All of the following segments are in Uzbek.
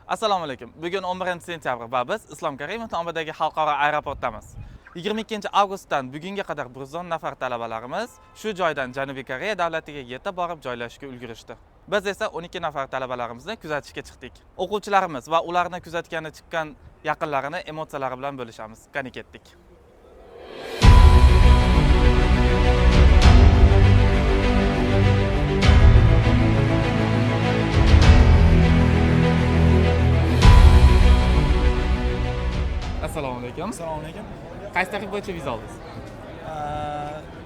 Assalomu alaykum. Bugun 11-sentyabr va biz Islom Karimov nomidagi xalqaro aeroportdamiz. 22-avgustdan bugunga qadar 110 nafar talabalarimiz shu joydan Janubiy Koreya davlatiga yetib borib joylashishga ulgurishdi. Biz esa 12 nafar talabalarimizni kuzatishga chiqdik. O'quvchilarimiz va ularni kuzatgani chiqqan yaqinlarini emotsiyalari bilan bo'lishamiz. Qani ketdik. Assalomu alaykum. Assalomu alaykum. Qaysi tarif bo'yicha viza oldingiz?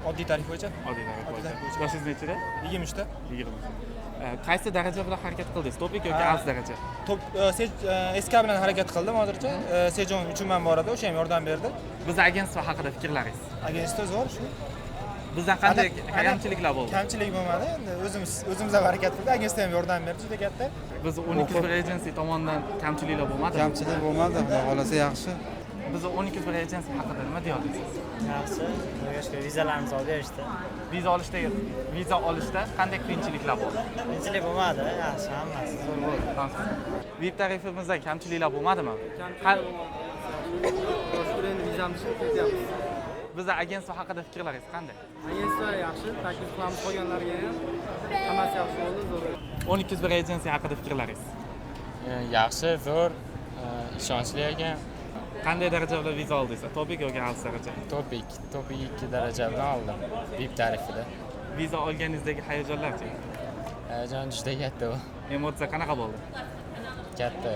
Oddiy tarif bo'yicha. Oddiy tarif bo'yicha. bo'yicha. Yoshingiz nechida? 20 ta. 20. Qaysi daraja bilan harakat qildingiz? Topik yoki alt daraja? SK bilan harakat qildim hozircha. Sejong uchunman bor edi, o'sha ham yordam berdi. Biz agentство haqida fikrlaringiz? Agentство zo'r shu. Bizdan qanday kamchiliklar bo'ldi? Kamchilik bo'lmadi. Endi o'zimiz ham harakat qildik. Agentство ham yordam berdi juda katta. Biz 12 agency tomonidan kamchiliklar bo'lmadi. Kamchilik bo'lmadi, xudo xolasa yaxshi. Biz 12 agency haqida nima deya olasiz? Yaxshi, yoshga vizalarimizni olib berishdi. Viza olishda qanday qiyinchiliklar bo'ldi? Qiyinchilik bo'lmadi, yaxshi, hammasi zo'r bo'ldi. VIP tarifimizda kamchiliklar bo'lmadimi? Toshkent vizamiz ketyapmiz. Bizning agentство haqida fikrlaringiz qanday? Agentство yaxshi, taklif qilamiz qolganlarga ham. Hammasi yaxshi bo'ldi, zo'r. 12 agency haqida fikrlaringiz? Yaxshi, zo'r, ishonchli ekan. Qanday daraja bilan viza oldingiz? Topik yoki alt daraja? Topik 2 daraja bilan oldim. VIP tarifida. Viza olganingizdagi hayajonlar-chi? Hayajon juda katta bu. Emotsiya qanaqa bo'ldi? Katta,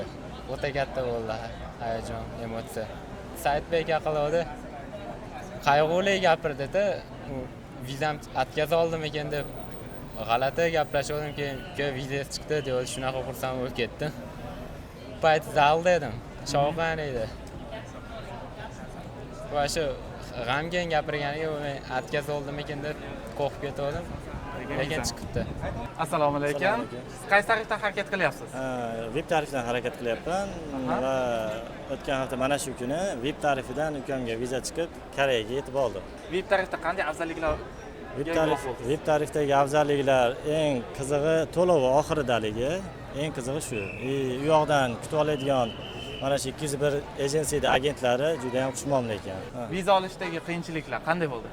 o'ta katta bo'ldi hayajon, emotsiya. Saytbek aqlodi. Qayg'uli gapirdi-da, vizam atkaza oldim ekan deb g'alati gaplashdim, keyin viza chiqdi deb shunaqa xursand bo'lib ketdim. Payt zalda edim, shovqin edi. Va shu g'amgin gapirganiga men atkaza oldim ekan deb qo'rqib ketdim. Lekin chiqibdi. Assalomu alaykum. Siz qaysi tarifdan harakat qilyapsiz? VIP tarifdan harakat qilyapman va o'tgan hafta mana shu kuni VIP tarifidan ukamga viza chiqib Koreyaga yetib oldim. VIP tarifda qanday afzalliklar? VIP tarifdagi afzalliklar eng qizig'i to'lovi oxiridaligi, eng qizig'i shu. U yoqdan kutib oladigan mana shu 201 agensiya agentlari juda ham xushmuomala ekan. Viza olishdagi qiyinchiliklar qanday bo'ldi?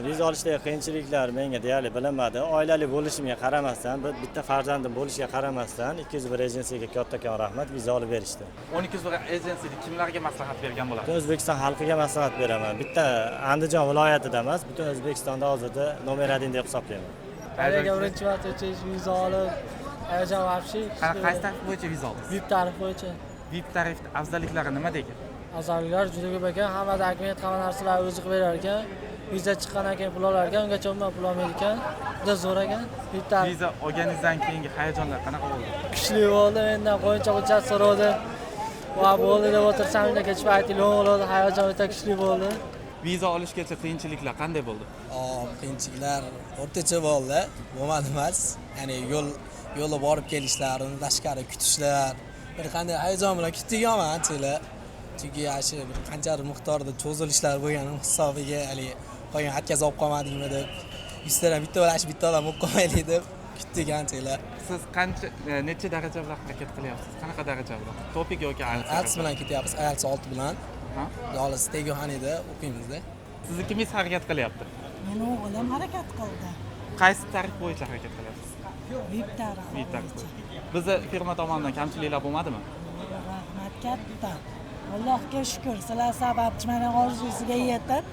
Viza olishdagi qiyinchiliklar menga deyarli bilinmadi. Oilali bo'lishimga qaramasdan, bitta farzandim bo'lishiga qaramasdan 201 agensiyaga kattakon rahmat, viza olib berishdi. 12 agencyada kimlarga maslahat bergan bo'ladi? Butun O'zbekiston xalqiga maslahat beraman. Bitta Andijon viloyatida emas, butun O'zbekistonda hozirda nomer 1 deb hisoblayman. Koreyaga birinchi marta viza olib, hayajon vahshiy. Qaysi tarif bo'yicha viza oldingiz? VIP tarif bo'yicha. VIP tarif afzalliklari nima ekan? Afzalliklar juda ko'p ekan, hamma dokument, hamma narsalar o'zi qilib berar ekan. Viza chiqqandan keyin pul olar ekan, ungacha umuman pul olmaydi ekan. Juda zo'r ekan. VIP tarif. Viza olganingizdan keyingi hayajonlar qanaqa bo'ldi? Kuchli bo'ldi, mendan qo'yincha hujjat so'radi. Va bo'ldi deb o'tirsam, kech payti lo'ng bo'ldi, hayajon o'ta kuchli bo'ldi. Viza olishgacha qiyinchiliklar qanday bo'ldi? Qiyinchiliklar o'rtacha bo'ldi, bo'lmadi emas. Ya'ni yo'lda borib kelishlar, uni tashqari kutishlar, bir qanday hayajon bilan kutdik ham anchalar. Chunki yaxshi bir qanchalik miqdorda cho'zilishlar bo'lgan hisobiga, hali qolgan atkaza olib qolmadingmi deb, 100 tadan bitta odam olib qolmaylik deb kutdik anchalar. Siz necha daraja bilan harakat qilyapsiz? Qanaqa daraja bilan? Topik yoki IELTS bilan ketyapmiz, IELTS 6 bilan. Xolos Tegoxonida o'qiymiz-da. Sizni kimingiz harakat qilyapti? Meni o'g'lim harakat qildi. Qaysi tarif bo'yicha harakat qilyapsiz? VIP tarif. VIP tarif. Bizni firma tomonidan kamchiliklar bo'lmadimi? Rahmat katta. Allohga shukr, sizlar sababchi meni orzusiga yetib,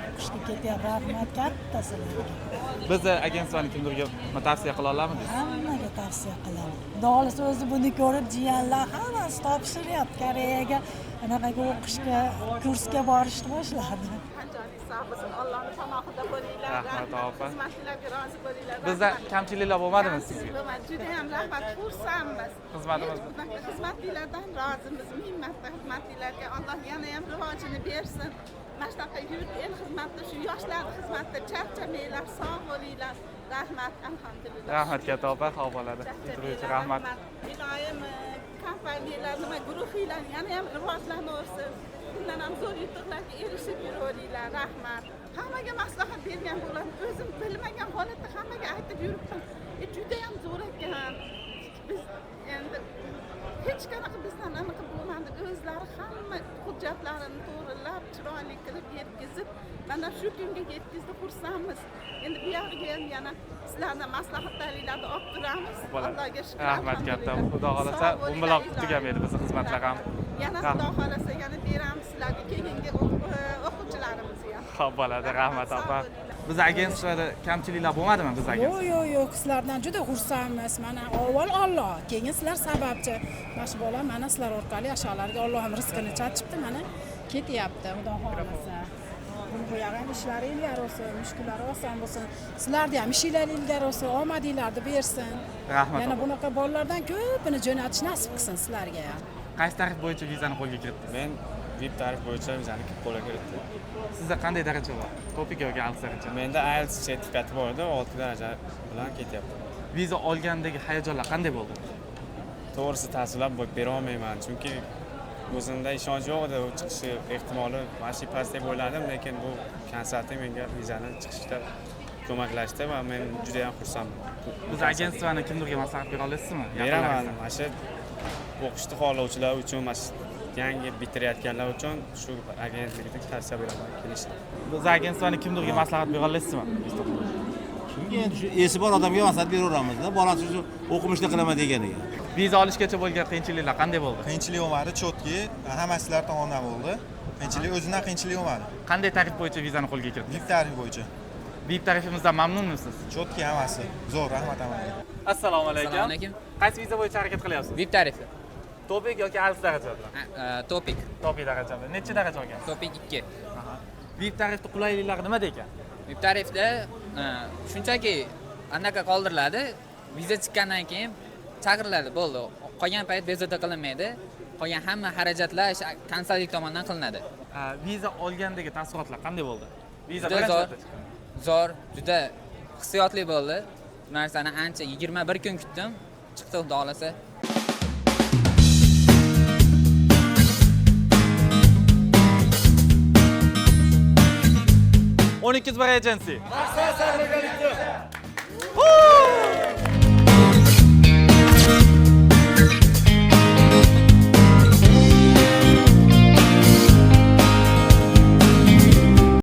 o'qishga ketyapman. Rahmat katta sizlarga. Biz agentsiyani kimdirga tavsiya qila olamisiz? Hammaga tavsiya qilaman. Xudoolisi o'zi buni ko'rib, jiyanlar hammasi topishiryapti Koreyaga. Anaqaga o'qishga, kursga borishni boshladi. Allohning panohida bo'linglar. Rahmat opa. Xizmatlarga rozi bo'linglar. Bizda kamchiliklar bo'lmadimi sizga? Juda ham rahmat, xursandmiz. Xizmatimiz. Xizmatlardan rozimiz. Minnatli xizmatlarga Alloh yana ham rivojini bersin. Mana shunaqa yurt el xizmatda, shu yoshlar xizmatda charchamanglar, sog' bo'linglar. Rahmat, alhamdulillah. Rahmat katta opa, xavf bo'ladi. Intervyuchi rahmat. Iloyim kompaniyalar, guruhinglar yana ham rivojlanaversin. Bundan ham zo'r yutuqlarga erishib yuraveringlar. Rahmat. Hammaga maslahat bergan bo'laman. O'zim bilmagan holatda hammaga aytib yuribdim. Juda ham zo'r ekan. Biz endi hech hech qanaqa bizdan anaqa bo'lmadi. O'zlari hamma hujjatlarini to'g'rilab, chiroyli qilib yetkazib, mana shu kunga yetkazdi, xursandmiz. Endi bu yog'iga ham yana sizlardan maslahatlaringlarni olib turamiz. Allohga shukr. Rahmat katta. Xudo xolasa bu bilan tugamaydi bizni xizmatlar ham. Yana Xudo xolasa yana beramiz sizlarga keyingi o'quvchilarimizga. Xo'p bo'ladi, rahmat opa. Biz agentsiyada kamchiliklar bo'lmadimi biz agentsiyada? Yo'q, yo'q, sizlardan juda xursandmiz. Mana avval Alloh, keyin sizlar sababchi. Mana bola mana sizlar orqali asholarga Allohim rizqini chachibdi, mana ketyapti, Xudo xolasa. Bu ham ishlari ilgari olsin, mushkullari oson bo'lsin. Sizlarga ham ishinglar ilgari olsin, omadinglarni bersin. Rahmat. Yana bunaqa bolalardan ko'pini jo'natish nasib qilsin sizlarga ham. Qaysi tarif bo'yicha vizani qo'lga kiritdingiz? Men VIP tarif bo'yicha vizani qo'lga kiritdim. Sizda qanday daraja bor? Topik yoki IELTS daraja? Menda IELTS sertifikati bor edi, 6 daraja bilan ketyapti. Viza olgandagi hayajonlar qanday bo'ldi? To'g'risi tasvirlab bera olmayman, chunki o'zimda ishonch yo'q edi, u chiqishi ehtimoli mashina past deb o'yladim, lekin bu konsalting menga vizani chiqishda ko'maklashdi va men juda ham xursandman. Biz agentsiyani kimlarga maslahat bera olasizmi? Beraman. Mana shu o'qishni xohlovchilar uchun, mana shu yangi bitirayotganlar uchun shu agentlikni tavsiya beraman kelishni. Biz agentsiyani kimlarga maslahat bera olasizmi? Shunga endi shu esi bor odamga maslahat beraveramiz-da, bolasi shu o'qimishni qilaman deganiga. Viza olishgacha bo'lgan qiyinchiliklar qanday bo'ldi? Qiyinchilik bo'lmadi, chotki, hamma sizlar tomonidan bo'ldi. Qiyinchilik o'zidan qiyinchilik bo'lmadi. Qanday tarif bo'yicha vizani qo'lga kiritdingiz? VIP tarif bo'yicha. VIP tarifimizdan mamnunmisiz? Chotki hammasi. Zo'r, rahmat hammaga. Assalomu alaykum. Assalomu alaykum. Qaysi viza bo'yicha harakat qilyapsiz? VIP tarifi. Topik yoki IELTS darajada? Topik. Topik darajada. Necha daraja olgansiz? Topik 2. VIP tarifda qulayliklari nimada ekan? VIP tarifda shunchaki anaqa qoldiriladi. Viza chiqqandan keyin chaqiriladi, bo'ldi. Qolgan payt bezovta qilinmaydi. Qolgan hamma xarajatlar konsallik tomonidan qilinadi. Viza olgandagi taassurotlar qanday bo'ldi? Viza zo'r, juda hissiyotli bo'ldi. Bu narsani ancha 21 kun kutdim. Chiqdi Xudo xolasa. 12 bir agency.